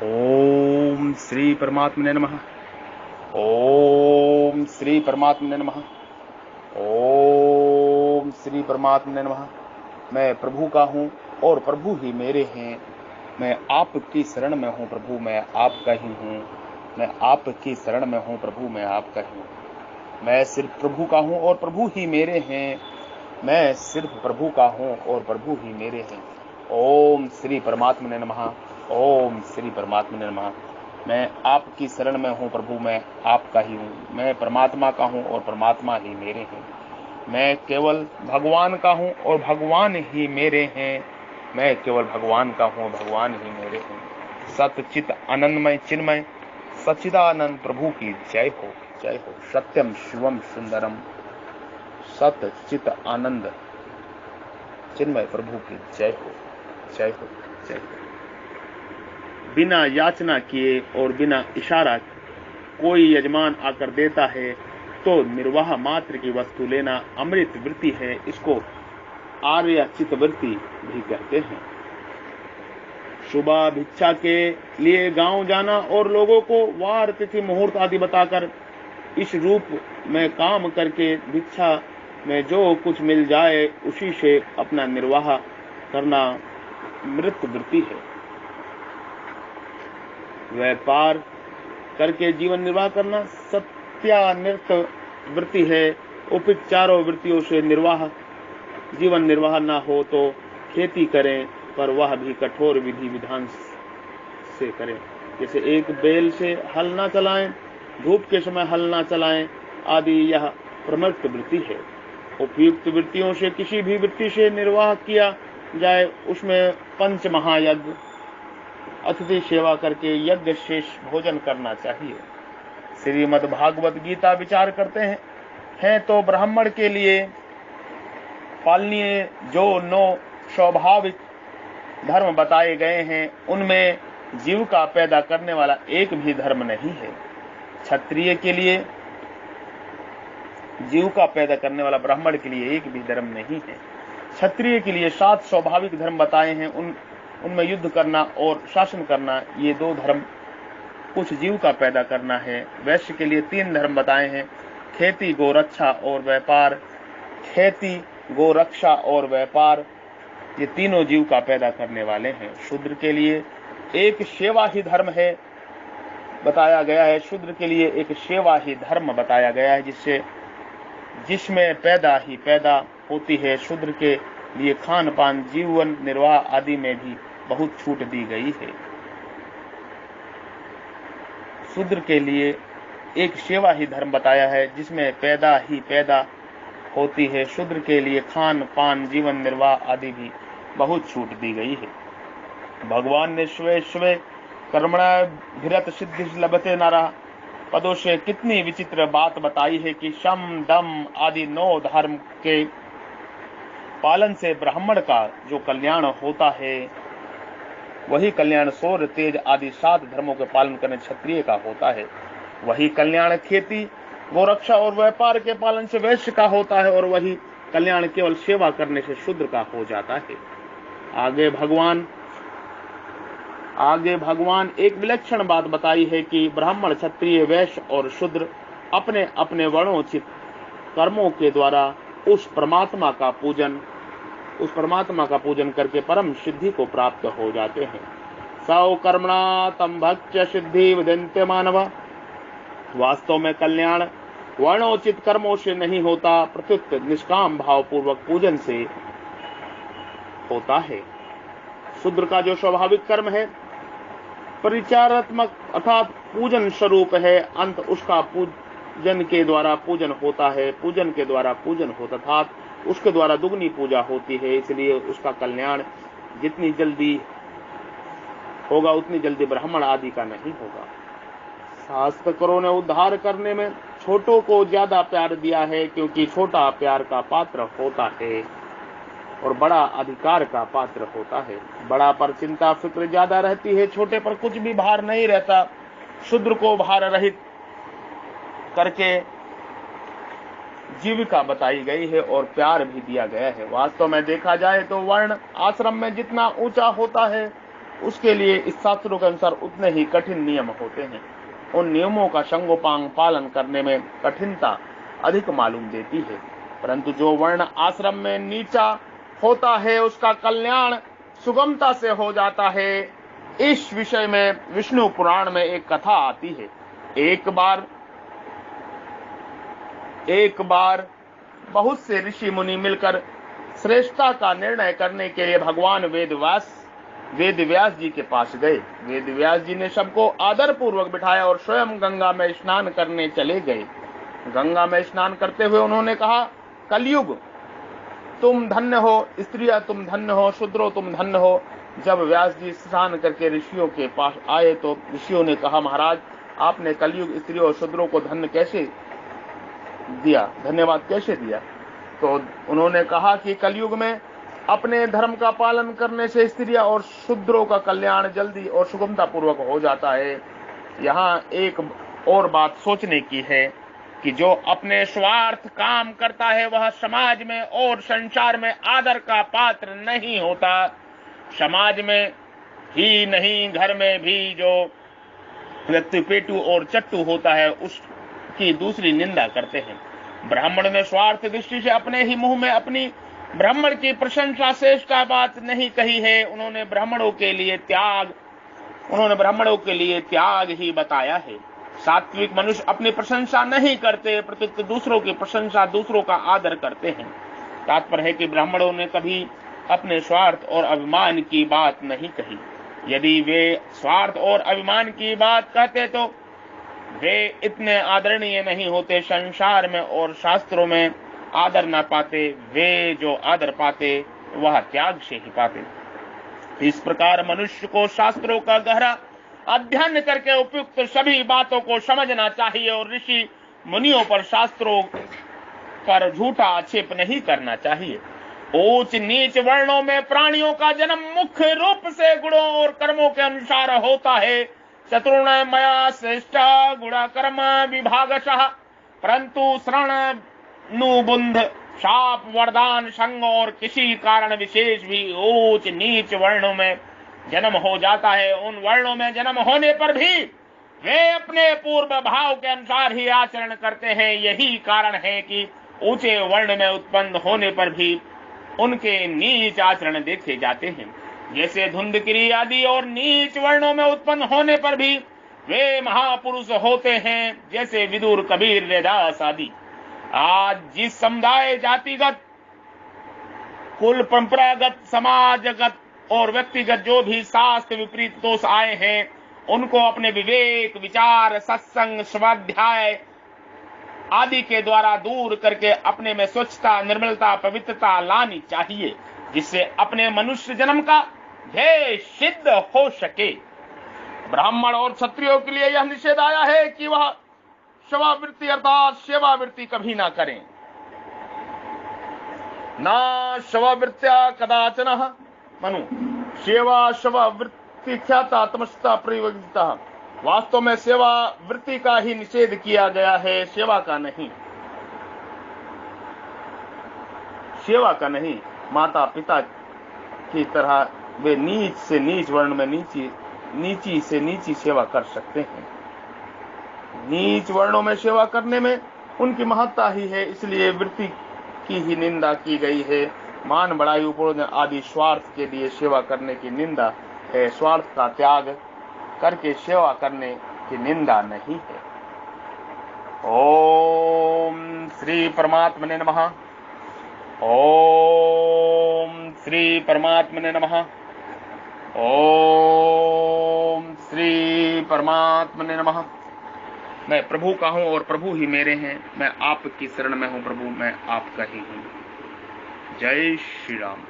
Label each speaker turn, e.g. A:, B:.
A: ओम श्री परमात्मने नमः। ओम श्री परमात्मने नमः। ओम श्री परमात्मने नमः। मैं प्रभु का हूँ और प्रभु ही मेरे हैं। मैं आपकी शरण में हूँ प्रभु, मैं आपका ही हूँ। मैं आपकी शरण में हूँ प्रभु, मैं आपका ही हूँ। मैं सिर्फ प्रभु का हूँ और प्रभु ही मेरे हैं। मैं सिर्फ प्रभु का हूँ और प्रभु ही मेरे हैं। ओम श्री परमात्मने नमः। ओम श्री परमात्मने नमः। मैं आपकी शरण में हूँ प्रभु, मैं आपका ही हूँ। मैं परमात्मा का हूँ और परमात्मा ही मेरे हैं। मैं केवल भगवान का हूँ और भगवान ही मेरे हैं। मैं केवल भगवान का हूँ, भगवान ही मेरे हैं। सत चित आनंदमय चिन्मय सच्चिदानंद प्रभु की जय हो, जय हो। सत्यम शिवम सुंदरम सत चित आनंद चिन्मय प्रभु की जय हो, जय हो, जय हो। बिना याचना किए और बिना इशारा कोई यजमान आकर देता है तो निर्वाह मात्र की वस्तु लेना अमृत वृत्ति है। इसको आर्य चित वृत्ति भी कहते हैं। सुबह भिक्षा के लिए गांव जाना और लोगों को वार तिथि मुहूर्त आदि बताकर इस रूप में काम करके भिक्षा में जो कुछ मिल जाए उसी से अपना निर्वाह करना मृत वृत्ति है। व्यापार करके जीवन निर्वाह करना सत्यानृत वृत्ति है। उपयुक्त चारों वृत्तियों से जीवन निर्वाह न हो तो खेती करें, पर वह भी कठोर विधि विधान से करें। जैसे एक बैल से हल ना चलाएं, धूप के समय हल ना चलाएं आदि, यह प्रमृत वृत्ति है। उपयुक्त वृत्तियों से किसी भी वृत्ति से निर्वाह किया जाए उसमें पंच महायज्ञ, अतिथि सेवा करके यज्ञ शेष भोजन करना चाहिए। श्रीमद् भागवत गीता विचार करते हैं तो ब्राह्मण के लिए पालनीय जो 9 स्वाभाविक धर्म बताए गए हैं उनमें जीविका पैदा करने वाला एक भी धर्म नहीं है। क्षत्रिय के लिए जीविका पैदा करने वाला ब्राह्मण के लिए एक भी धर्म नहीं है। क्षत्रिय के लिए 7 स्वाभाविक धर्म बताए हैं, उनमें युद्ध करना और शासन करना, ये 2 धर्म कुछ जीविका पैदा करना है। वैश्य के लिए 3 धर्म बताए हैं, खेती गोरक्षा और व्यापार। खेती गोरक्षा और व्यापार ये तीनों जीविका पैदा करने वाले हैं। शूद्र के लिए एक सेवा ही धर्म है बताया गया है। शूद्र के लिए एक सेवा ही धर्म बताया गया है जिसमें पैदा होती है। शूद्र के लिए खान पान जीवन निर्वाह आदि में भी बहुत छूट दी गई है। शूद्र के लिए एक सेवा ही धर्म बताया है जिसमें पैदा होती है। शूद्र के लिए खान पान जीवन निर्वाह आदि भी बहुत छूट दी गई है। भगवान ने स्वे स्वे कर्मणाभिरत सिद्धि लभते नरः पदों से कितनी विचित्र बात बताई है कि शम दम आदि 9 धर्म के पालन से ब्राह्मण का जो कल्याण होता है वही कल्याण शौर्य तेज आदि 7 धर्मों के पालन करने क्षत्रिय का होता है। वही कल्याण खेती गोरक्षा और व्यापार के पालन से वैश्य का होता है और वही कल्याण केवल सेवा करने से शूद्र का हो जाता है। आगे भगवान एक विलक्षण बात बताई है कि ब्राह्मण क्षत्रिय वैश्य और शूद्र अपने अपने वर्णोचित कर्मों के द्वारा उस परमात्मा का पूजन करके परम सिद्धि को प्राप्त हो जाते हैं। सौ कर्मणा तम भक्त्य सिद्धि विदन्ते मानव। वास्तव में कल्याण वर्णोचित कर्मों से नहीं होता, प्रत्युत निष्काम भाव पूर्वक पूजन से होता है। शूद्र का जो स्वाभाविक कर्म है परिचारात्मक अर्थात पूजन स्वरूप है, अंत उसका पूजन के द्वारा पूजन होता है। पूजन के द्वारा पूजन होता अर्थात उसके द्वारा दुगनी पूजा होती है, इसलिए उसका कल्याण जितनी जल्दी होगा उतनी जल्दी ब्राह्मण आदि का नहीं होगा। शास्त्रों ने उद्धार करने में छोटों को ज्यादा प्यार दिया है, क्योंकि छोटा प्यार का पात्र होता है और बड़ा अधिकार का पात्र होता है। बड़ा पर चिंता फिक्र ज्यादा रहती है, छोटे पर कुछ भी भार नहीं रहता। शूद्र को भार रहित करके जीविका बताई गई है और प्यार भी दिया गया है। वास्तव में देखा जाए तो वर्ण आश्रम में जितना ऊंचा होता है उसके लिए इस शास्त्रों के अनुसार उतने ही कठिन नियम होते हैं। उन नियमों का संगोपांग पालन करने में कठिनता अधिक मालूम देती है, परंतु जो वर्ण आश्रम में नीचा होता है उसका कल्याण सुगमता से हो जाता है। इस विषय में विष्णु पुराण में एक कथा आती है। एक बार बहुत से ऋषि मुनि मिलकर श्रेष्ठता का निर्णय करने के लिए भगवान वेद व्यास जी के पास गए। वेद व्यास जी ने सबको आदर पूर्वक बिठाया और स्वयं गंगा में स्नान करने चले गए। गंगा में स्नान करते हुए उन्होंने कहा, कलयुग तुम धन्य हो, स्त्रियां तुम धन्य हो, शूद्रो तुम धन्य हो। जब व्यास जी स्नान करके ऋषियों के पास आए तो ऋषियों ने कहा, महाराज आपने कलयुग स्त्रियों और शूद्रों को धन्य कैसे दिया, धन्यवाद कैसे दिया? तो उन्होंने कहा कि कलयुग में अपने धर्म का पालन करने से स्त्रियां और शूद्रों का कल्याण जल्दी और सुगमता पूर्वक हो जाता है। यहाँ एक और बात सोचने की है कि जो अपने स्वार्थ काम करता है वह समाज में और संसार में आदर का पात्र नहीं होता। समाज में ही नहीं, घर में भी जो व्यक्ति पेटू और चट्टू होता है उसकी दूसरी निंदा करते हैं। ब्राह्मण ने स्वार्थ दृष्टि से अपने ही मुंह में अपनी ब्राह्मण की प्रशंसा श्रेष्ठता बात नहीं कही है। उन्होंने ब्राह्मणों के लिए त्याग ही बताया है। सात्विक मनुष्य अपनी प्रशंसा नहीं करते, प्रत्युत दूसरों की प्रशंसा, दूसरों का आदर करते हैं। तात्पर्य है कि ब्राह्मणों ने कभी अपने स्वार्थ और अभिमान की बात नहीं कही। यदि वे स्वार्थ और अभिमान की बात कहते तो वे इतने आदरणीय नहीं होते। संसार में और शास्त्रों में आदर न पाते, वे जो आदर पाते वह त्याग से ही पाते। इस प्रकार मनुष्य को शास्त्रों का गहरा अध्ययन करके उपयुक्त सभी बातों को समझना चाहिए और ऋषि मुनियों पर, शास्त्रों पर झूठा आक्षेप नहीं करना चाहिए। उच्च नीच वर्णों में प्राणियों का जन्म मुख्य रूप से गुणों और कर्मों के अनुसार होता है। चतुर्णय मया श्रेष्ठ गुण कर्म विभागशः, परंतु श्रण नुबुंध शाप वरदान संग और किसी कारण विशेष भी उच्च नीच वर्णों में जन्म हो जाता है। उन वर्णों में जन्म होने पर भी वे अपने पूर्व भाव के अनुसार ही आचरण करते हैं। यही कारण है कि ऊंचे वर्ण में उत्पन्न होने पर भी उनके नीच आचरण देखे जाते हैं। जैसे धुंधकिरी आदि और नीच वर्णों में उत्पन्न होने पर भी वे महापुरुष होते हैं, जैसे विदुर, कबीर, रैदास आदि। आज जिस समुदाय, जातिगत, कुल परंपरागत, समाजगत और व्यक्तिगत जो भी शास्त्र विपरीत दोष आए हैं उनको अपने विवेक, विचार, सत्संग, स्वाध्याय आदि के द्वारा दूर करके अपने में स्वच्छता, निर्मलता, पवित्रता लानी चाहिए, जिससे अपने मनुष्य जन्म का ध्येय सिद्ध हो सके। ब्राह्मण और क्षत्रियों के लिए यह निषेध आया है कि वह शवावृत्ति अर्थात सेवावृत्ति कभी ना करें। ना शवावृत्त्या कदाचन मनु सेवा शवावृत्ति ख्याता तमस्ता प्रयोगिता। वास्तव में सेवा वृत्ति का ही निषेध किया गया है, सेवा का नहीं। माता पिता की तरह वे नीच से नीच वर्ण में नीची से नीची सेवा कर सकते हैं। नीच वर्णों में सेवा करने में उनकी महत्ता ही है, इसलिए वृत्ति की ही निंदा की गई है। मान बढ़ाई उपरोधन आदि स्वार्थ के लिए सेवा करने की निंदा है, स्वार्थ का त्याग करके सेवा करने की निंदा नहीं है। ओम श्री परमात्मने नमः। ओम श्री परमात्मने नमः। ओम श्री परमात्मने नमः। मैं प्रभु का हूँ और प्रभु ही मेरे हैं। मैं आपकी शरण में हूँ प्रभु, मैं आपका ही हूँ। जय श्री राम।